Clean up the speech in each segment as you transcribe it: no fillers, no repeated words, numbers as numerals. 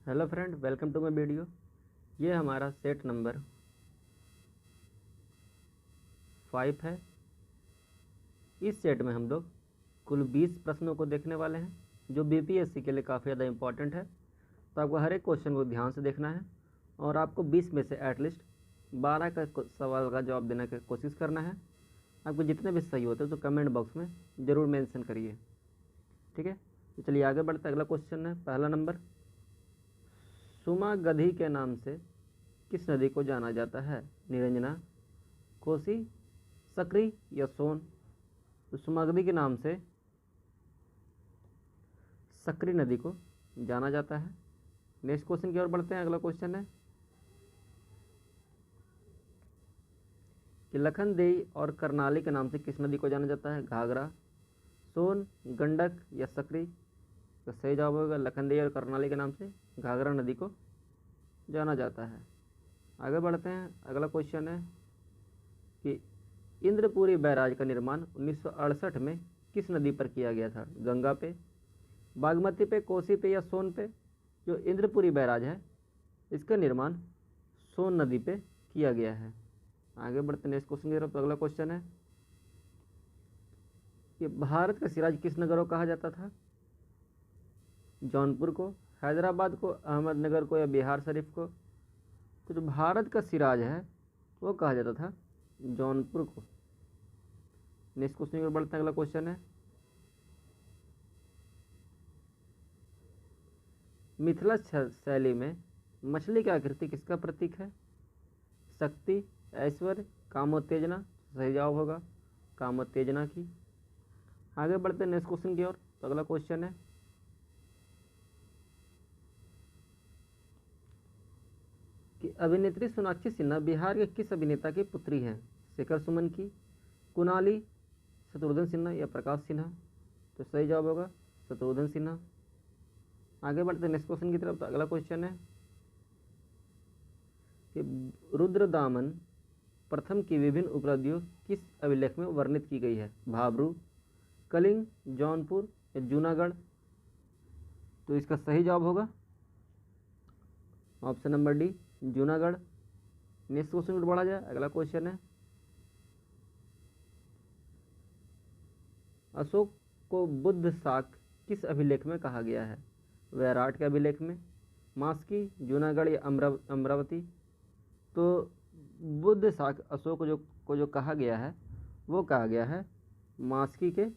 Hello friend, welcome to my video. ये हमारा set number 5 है। इस सेट में हम लोग कुल 20 प्रश्नों को देखने वाले हैं, जो बीपीएससी के लिए काफ़ी ज़्यादा इंपॉर्टेंट है। तो आपको हर एक क्वेश्चन को ध्यान से देखना है और आपको 20 में से एटलीस्ट 12 का सवाल का जवाब देने की कोशिश करना है। आपको जितने भी सही होते हैं तो कमेंट बॉक्स में ज़रूर मेंशन करिए, ठीक है। तो चलिए आगे बढ़ते। अगला क्वेश्चन है पहला नंबर। सुमागधी के नाम से किस नदी को जाना जाता है? निरंजना, कोसी, सकरी या सोन? तो सुमागधी के नाम से सकरी नदी को जाना जाता है। नेक्स्ट क्वेश्चन की ओर बढ़ते हैं। अगला क्वेश्चन है कि लखनदेई और करनाली के नाम से किस नदी को जाना जाता है? घाघरा, सोन, गंडक या सकरी? तो सही जवाब होगा लखनदेई और करनाली के नाम से घाघरा नदी को जाना जाता है। आगे बढ़ते हैं। अगला क्वेश्चन है कि इंद्रपुरी बैराज का निर्माण 1968 में किस नदी पर किया गया था? गंगा पे, बागमती पे, कोसी पे या सोन पे? जो इंद्रपुरी बैराज है इसका निर्माण सोन नदी पे किया गया है। आगे बढ़ते हैं नेक्स्ट क्वेश्चन की तरफ। अगला क्वेश्चन है कि भारत का सिराज किस नगर को कहा जाता था? जौनपुर को, हैदराबाद को, अहमदनगर को या बिहार शरीफ को? तो जो भारत का सिराज है वो कहा जाता था जौनपुर को। नेक्स्ट क्वेश्चन की ओर बढ़ते हैं। अगला क्वेश्चन है मिथिला शैली में मछली की आकृति किसका प्रतीक है? शक्ति, ऐश्वर्य, कामोत्तेजना? सही जवाब होगा कामोत्तेजना की। आगे बढ़ते हैं नेक्स्ट क्वेश्चन की ओर। तो अगला क्वेश्चन है कि अभिनेत्री सोनाक्षी सिन्हा बिहार के किस अभिनेता की पुत्री हैं? शेखर सुमन की, कुणाली, शत्रुघ्न सिन्हा या प्रकाश सिन्हा? तो सही जवाब होगा शत्रुघ्न सिन्हा। आगे बढ़ते हैं नेक्स्ट क्वेश्चन की तरफ। तो अगला क्वेश्चन है कि रुद्रदामन प्रथम की विभिन्न उपलब्धियों किस अभिलेख में वर्णित की गई है? भाबरू, कलिंग, जौनपुर या जूनागढ़? तो इसका सही जवाब होगा option number D, Junagadh. Next question पर बढ़ा जाए। अगला क्वेश्चन है अशोक को बुद्ध शाक किस अभिलेख में कहा गया है? वैराट के अभिलेख में, मास्की, जूनागढ़ या अमरावती? तो बुद्ध शाक अशोक को जो कहा गया है वो कहा गया है मास्की के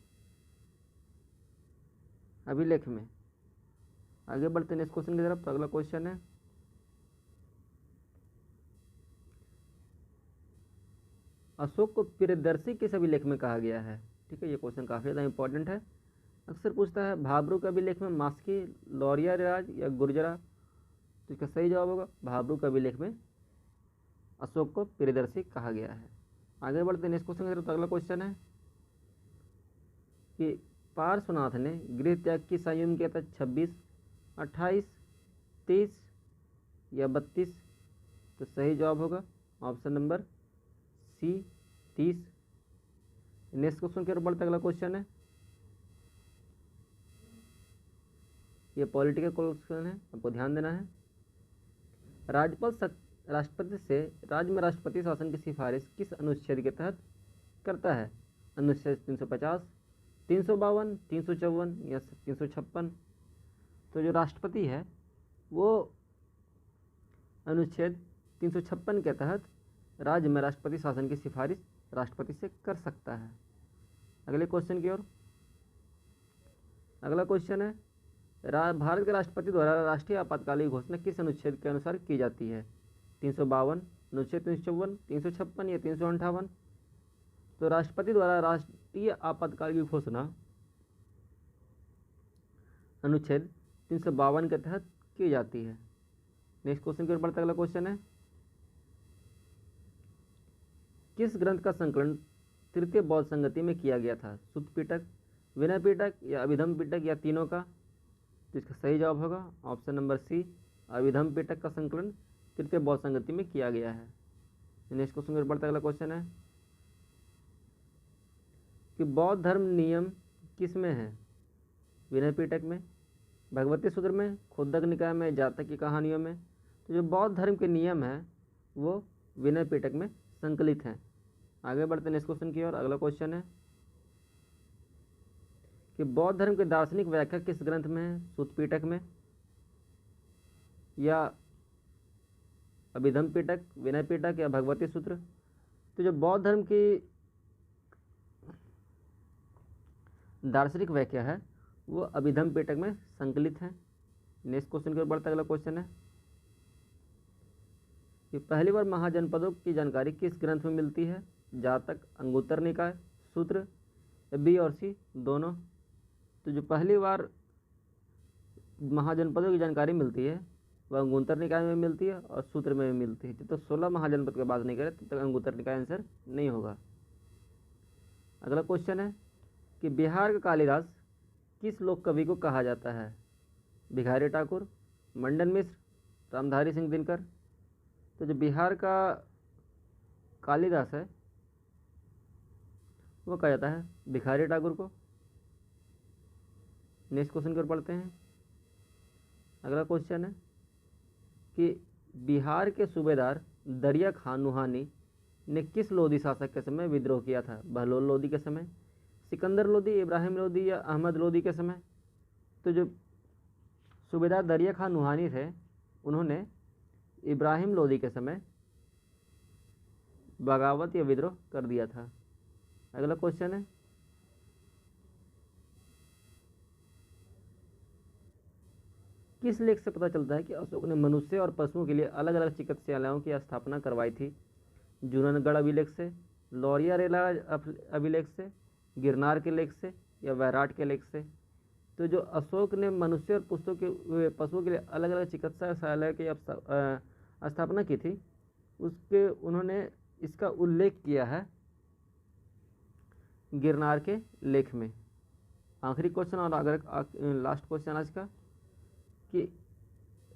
अभिलेख में। आगे बढ़ते हैं नेक्स्ट क्वेश्चन की तरफ। तो अगला क्वेश्चन है अशोक को प्रियदर्शी किस अभिलेख में कहा गया है? ठीक है, ये क्वेश्चन काफ़ी ज़्यादा इंपॉर्टेंट है। अक्सर पूछता है भाबरू के अभिलेख में मास्की, लौरिया राज या गुर्जरा? तो इसका सही जवाब होगा भाबरू के अभिलेख में अशोक को प्रियदर्शी कहा गया है। आगे बढ़ते हैं नेक्स्ट क्वेश्चन की तरफ। तो अगला क्वेश्चन है कि पार्श्वनाथ ने गृह त्याग की आयु में किया था? 26, 28, 30 या 32? तो सही जवाब होगा option number C, 30। Next question की ओर बढ़ते अगला क्वेश्चन है, ये पॉलिटिकल क्वेश्चन है, आपको ध्यान देना है। राज्यपाल राष्ट्रपति से राज्य में राष्ट्रपति शासन की सिफारिश किस अनुच्छेद के तहत करता है? अनुच्छेद 350, 352, 354 या 356? तो जो राष्ट्रपति है वो अनुच्छेद 356 के तहत राज्य में राष्ट्रपति शासन की सिफारिश राष्ट्रपति से कर सकता है। अगले क्वेश्चन की ओर। अगला क्वेश्चन है भारत के राष्ट्रपति द्वारा राष्ट्रीय आपातकालीन घोषणा किस अनुच्छेद के अनुसार की जाती है? 352, अनुच्छेद 354, 356 या 358? तो राष्ट्रपति द्वारा राष्ट्रीय आपातकालीन घोषणा अनुच्छेद 352 के तहत की जाती है। नेक्स्ट क्वेश्चन की ओर बढ़ता अगला क्वेश्चन है किस ग्रंथ का संकलन तृतीय बौद्ध संगति में किया गया था? सुत्त पिटक, विनय पिटक या अभिधम पिटक या तीनों का? तो इसका सही जवाब होगा ऑप्शन नंबर सी, अभिधम पिटक का संकलन तृतीय बौद्ध संगति में किया गया है। नेक्स्ट क्वेश्चन की ओर बढ़ता अगला क्वेश्चन है कि बौद्ध धर्म नियम किस में है? विनय पिटक में, भगवती सूत्र में, खुद्दक निकाय में, जातक की कहानियों में। तो जो बौद्ध धर्म के नियम हैं वो विनय पिटक में संकलित हैं। आगे बढ़ते हैं इस क्वेश्चन की ओर। अगला क्वेश्चन है कि बौद्ध धर्म की दार्शनिक व्याख्या किस ग्रंथ में है? सूत पिटक में या अभिधम पिटक, विनय पिटक या भगवती सूत्र? तो जो बौद्ध धर्म की दार्शनिक व्याख्या है वो अभिधम पिटक में संकलित है। नेक्स्ट क्वेश्चन की ओर बढ़ता अगला क्वेश्चन है कि पहली बार महाजनपदों की जानकारी किस ग्रंथ में मिलती है? जातक, अंगुत्तर निकाय, सूत्र, बी और सी दोनों? तो जो पहली बार महाजनपदों की जानकारी मिलती है वह अंगुत्तर निकाय में मिलती है और सूत्र में भी मिलती है। जब तक 16 महाजनपद की बात नहीं करें तब तक अंगुत्तर निकाय आंसर नहीं होगा। अगला क्वेश्चन है कि बिहार का कालिदास किस लोक कवि को कहा जाता है? भिखारी ठाकुर, मंडन मिश्र, रामधारी सिंह दिनकर? तो जो बिहार का कालिदास है वो कहा जाता है भिखारी ठाकुर को। नेक्स्ट क्वेश्चन की ओर पढ़ते हैं। अगला क्वेश्चन है कि बिहार के सूबेदार दरिया खान नुहानी ने किस लोधी शासक के समय विद्रोह किया था? बहलोल लोधी के समय, सिकंदर लोधी, इब्राहिम लोधी या अहमद लोधी के समय? तो जो सूबेदार दरिया खान नुहानी थे उन्होंने इब्राहिम लोधी के समय बगावत या विद्रोह कर दिया था। अगला क्वेश्चन है किस लेख से पता चलता है कि अशोक ने मनुष्य और पशुओं के लिए अलग अलग चिकित्सालयों की स्थापना करवाई थी? जूनागढ़ अभिलेख से, लौरिया रेला अभिलेख से, गिरनार के लेख से या वैराट के लेख से? तो जो अशोक ने मनुष्य और पशुओं के लिए अलग अलग चिकित्सालय की स्थापना की थी उसके उन्होंने इसका उल्लेख किया है गिरनार के लेख में। आखिरी क्वेश्चन और अगर लास्ट क्वेश्चन आज का कि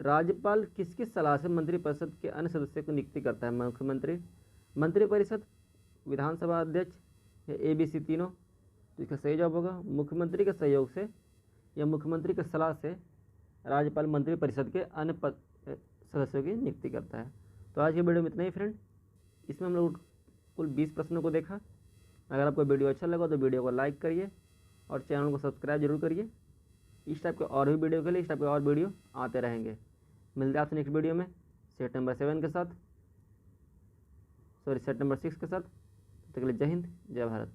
राज्यपाल किसकी सलाह से मंत्रिपरिषद के अन्य सदस्यों को नियुक्ति करता है? मुख्यमंत्री, मंत्रिपरिषद, विधानसभा अध्यक्ष या ABC तीनों? तो इसका सही जवाब होगा मुख्यमंत्री के सहयोग से या मुख्यमंत्री की सलाह से राज्यपाल मंत्रिपरिषद के अन्य सदस्यों की नियुक्ति करता है। तो आज की वीडियो में इतना ही फ्रेंड। इसमें हम लोग कुल 20 प्रश्नों को देखा। अगर आपको वीडियो अच्छा लगा तो वीडियो को लाइक करिए और चैनल को सब्सक्राइब जरूर करिए। इस टाइप के और भी वीडियो के लिए इस टाइप के और वीडियो आते रहेंगे। मिलते हैं आपसे नेक्स्ट वीडियो में सेट नंबर 7 के साथ, सेट नंबर 6 के साथ। तब तक के लिए जय हिंद, जय भारत।